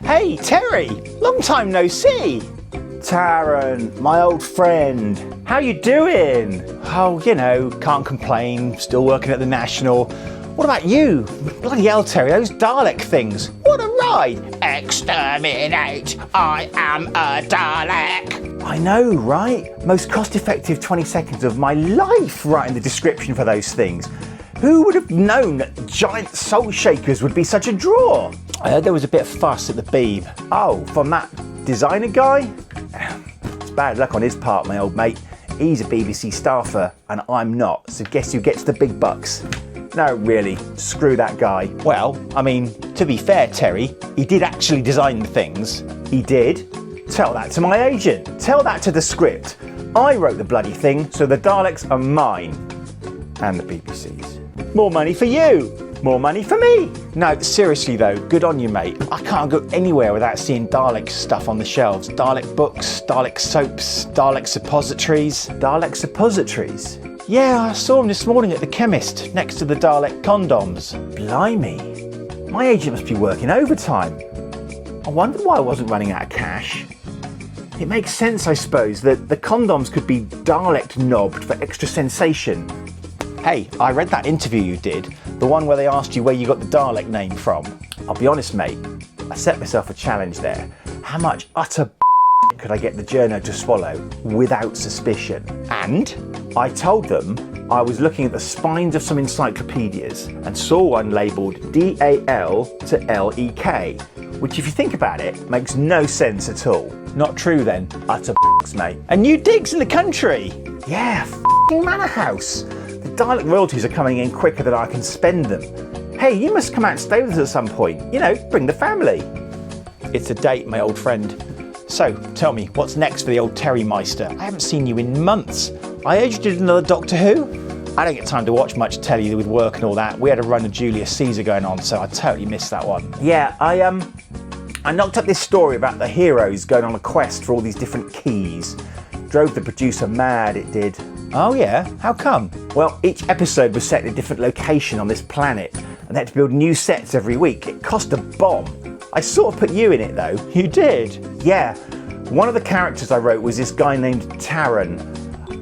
Hey, Terry! Long time no see! Taran, my old friend. How you doing? Oh, you know, can't complain. Still working at the National. What about you? Bloody hell, Terry, those Dalek things. What a ride! Exterminate! I am a Dalek! I know, right? Most cost-effective 20 seconds of my life right in the description for those things. Who would have known that giant salt shakers would be such a draw? I heard there was a bit of fuss at the Beeb. Oh, from that designer guy? It's bad luck on his part, my old mate. He's a BBC staffer and I'm not, so guess who gets the big bucks? No, really, screw that guy. Well, I mean, to be fair, Terry, he did actually design the things. He did? Tell that to my agent. Tell that to the script. I wrote the bloody thing, so the Daleks are mine. And the BBC's. More money for you. More money for me. No, seriously though, good on you, mate. I can't go anywhere without seeing Dalek stuff on the shelves. Dalek books, Dalek soaps, Dalek suppositories. Dalek suppositories? Yeah, I saw them this morning at the chemist, next to the Dalek condoms. Blimey. My agent must be working overtime. I wondered why I wasn't running out of cash. It makes sense, I suppose, that the condoms could be Dalek knobbed for extra sensation. Hey, I read that interview you did, the one where they asked you where you got the Dalek name from. I'll be honest, mate, I set myself a challenge there. How much utter could I get the journo to swallow without suspicion? And I told them I was looking at the spines of some encyclopedias and saw one labelled DAL to LEK, which if you think about it, makes no sense at all. Not true then, utter mate. And new digs in the country! Yeah, manor house. The Dalek royalties are coming in quicker than I can spend them. Hey, you must come out and stay with us at some point. You know, bring the family. It's a date, my old friend. So, tell me, what's next for the old Terry Meister? I haven't seen you in months. I heard you did another Doctor Who. I don't get time to watch much telly with work and all that. We had a run of Julius Caesar going on, so I totally missed that one. Yeah, I knocked up this story about the heroes going on a quest for all these different keys. Drove the producer mad, it did. Oh yeah? How come? Well, each episode was set in a different location on this planet, and they had to build new sets every week. It cost a bomb. I sort of put you in it though. You did? Yeah. One of the characters I wrote was this guy named Taran.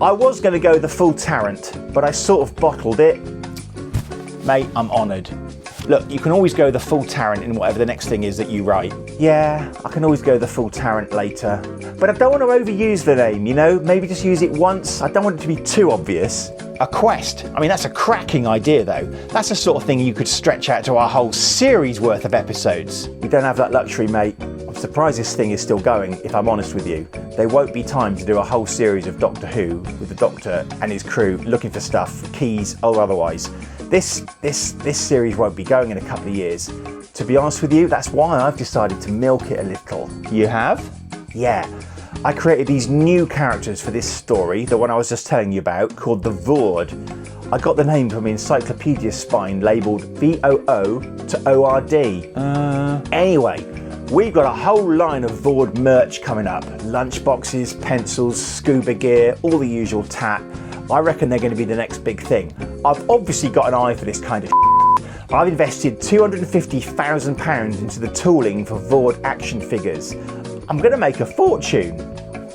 I was going to go the full Tarrant, but I sort of bottled it. Mate, I'm honoured. Look, you can always go the full Tarrant in whatever the next thing is that you write. Yeah, I can always go the full Tarrant later. But I don't want to overuse the name, you know? Maybe just use it once. I don't want it to be too obvious. A quest? I mean, that's a cracking idea though. That's the sort of thing you could stretch out to our whole series worth of episodes. We don't have that luxury, mate. I'm surprised this thing is still going, if I'm honest with you. There won't be time to do a whole series of Doctor Who with the Doctor and his crew looking for stuff, keys or otherwise. This series won't be going in a couple of years. To be honest with you, that's why I've decided to milk it a little. You have? Yeah. I created these new characters for this story, the one I was just telling you about, called the Vord. I got the name from an encyclopedia spine labelled VOO to ORD. Anyway, we've got a whole line of Vord merch coming up. Lunchboxes, pencils, scuba gear, all the usual tat. I reckon they're going to be the next big thing. I've obviously got an eye for this kind of I've invested £250,000 into the tooling for Vord action figures. I'm going to make a fortune.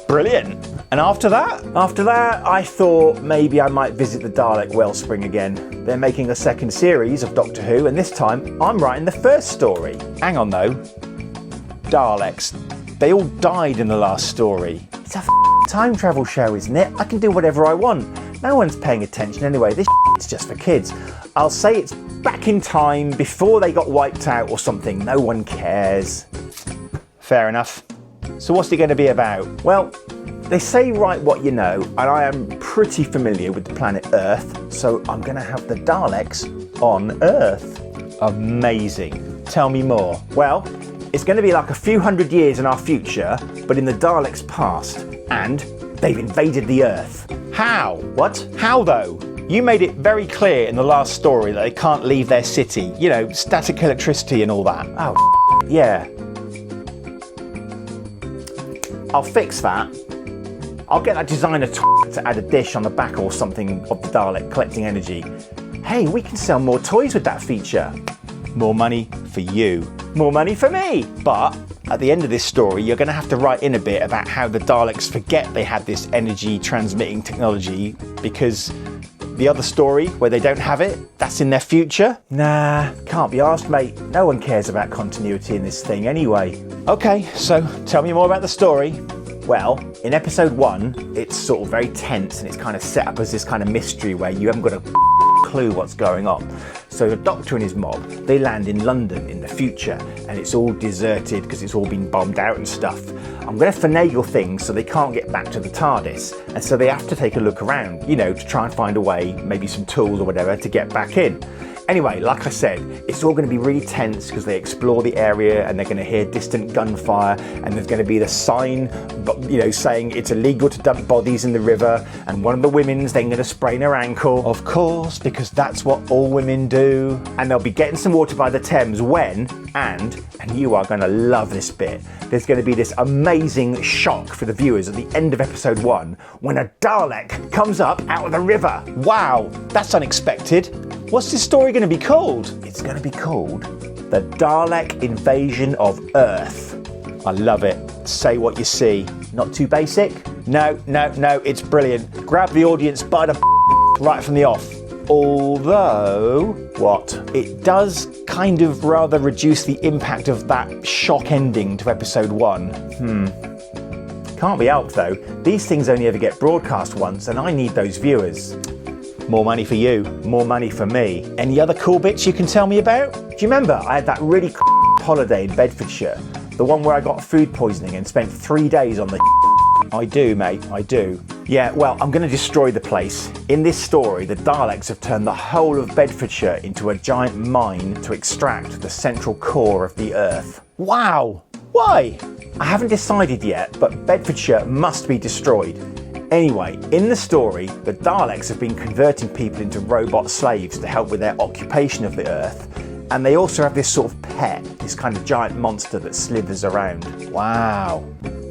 Brilliant. And after that? After that, I thought maybe I might visit the Dalek Wellspring again. They're making a second series of Doctor Who, and this time I'm writing the first story. Hang on though. Daleks. They all died in the last story. It's a time travel show, isn't it? I can do whatever I want. No one's paying attention anyway. This is just for kids. I'll say it's back in time before they got wiped out or something. No one cares. Fair enough. So what's it going to be about? Well, they say write what you know, and I am pretty familiar with the planet Earth, so I'm going to have the Daleks on Earth. Amazing. Tell me more. Well, it's going to be like a few hundred years in our future, but in the Daleks' past, and they've invaded the Earth. How? What? How though? You made it very clear in the last story that they can't leave their city. You know, static electricity and all that. Oh, yeah. I'll fix that. I'll get that designer to add a dish on the back or something of the Dalek collecting energy. Hey, we can sell more toys with that feature. More money for you. More money for me. But at the end of this story, you're going to have to write in a bit about how the Daleks forget they had this energy transmitting technology, because the other story where they don't have it, that's in their future. Nah, can't be arsed, mate. No one cares about continuity in this thing anyway. Okay, so tell me more about the story. Well, in episode 1, it's sort of very tense and it's kind of set up as this kind of mystery where you haven't got a clue what's going on. So the Doctor and his mob, they land in London in the future and it's all deserted because it's all been bombed out and stuff. I'm going to finagle things so they can't get back to the TARDIS, and so they have to take a look around, you know, to try and find a way, maybe some tools or whatever, to get back in. Anyway, like I said, it's all going to be really tense because they explore the area and they're going to hear distant gunfire, and there's going to be the sign, you know, saying it's illegal to dump bodies in the river, and one of the women's then going to sprain her ankle, of course, because that's what all women do. And they'll be getting some water by the Thames when, and you are going to love this bit, there's going to be this amazing shock for the viewers at the end of episode 1 when a Dalek comes up out of the river. Wow, that's unexpected. What's this story going to be called? It's going to be called The Dalek Invasion of Earth. I love it. Say what you see. Not too basic? No, it's brilliant. Grab the audience by the right from the off. Although, what? It does kind of rather reduce the impact of that shock ending to episode 1. Can't be helped though. These things only ever get broadcast once and I need those viewers. More money for you, more money for me. Any other cool bits you can tell me about? Do you remember I had that really holiday in Bedfordshire? The one where I got food poisoning and spent 3 days on the I do, mate, I do. Yeah, well, I'm going to destroy the place. In this story, the Daleks have turned the whole of Bedfordshire into a giant mine to extract the central core of the Earth. Wow! Why? I haven't decided yet, but Bedfordshire must be destroyed. Anyway, in the story, the Daleks have been converting people into robot slaves to help with their occupation of the Earth, and they also have this sort of pet, this kind of giant monster that slithers around. Wow.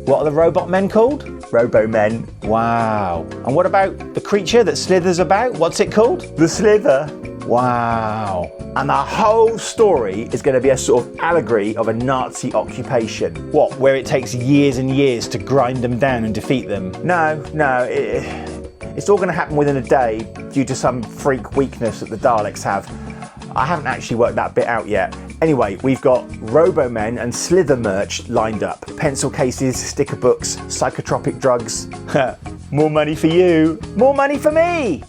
What are the robot men called? Robo-men. Wow. And what about the creature that slithers about? What's it called? The Slither. Wow. And the whole story is going to be a sort of allegory of a Nazi occupation. What, where it takes years and years to grind them down and defeat them? No, it's all going to happen within a day due to some freak weakness that the Daleks have. I haven't actually worked that bit out yet. Anyway, we've got Robo-Men and Slither merch lined up. Pencil cases, sticker books, psychotropic drugs. More money for you, more money for me!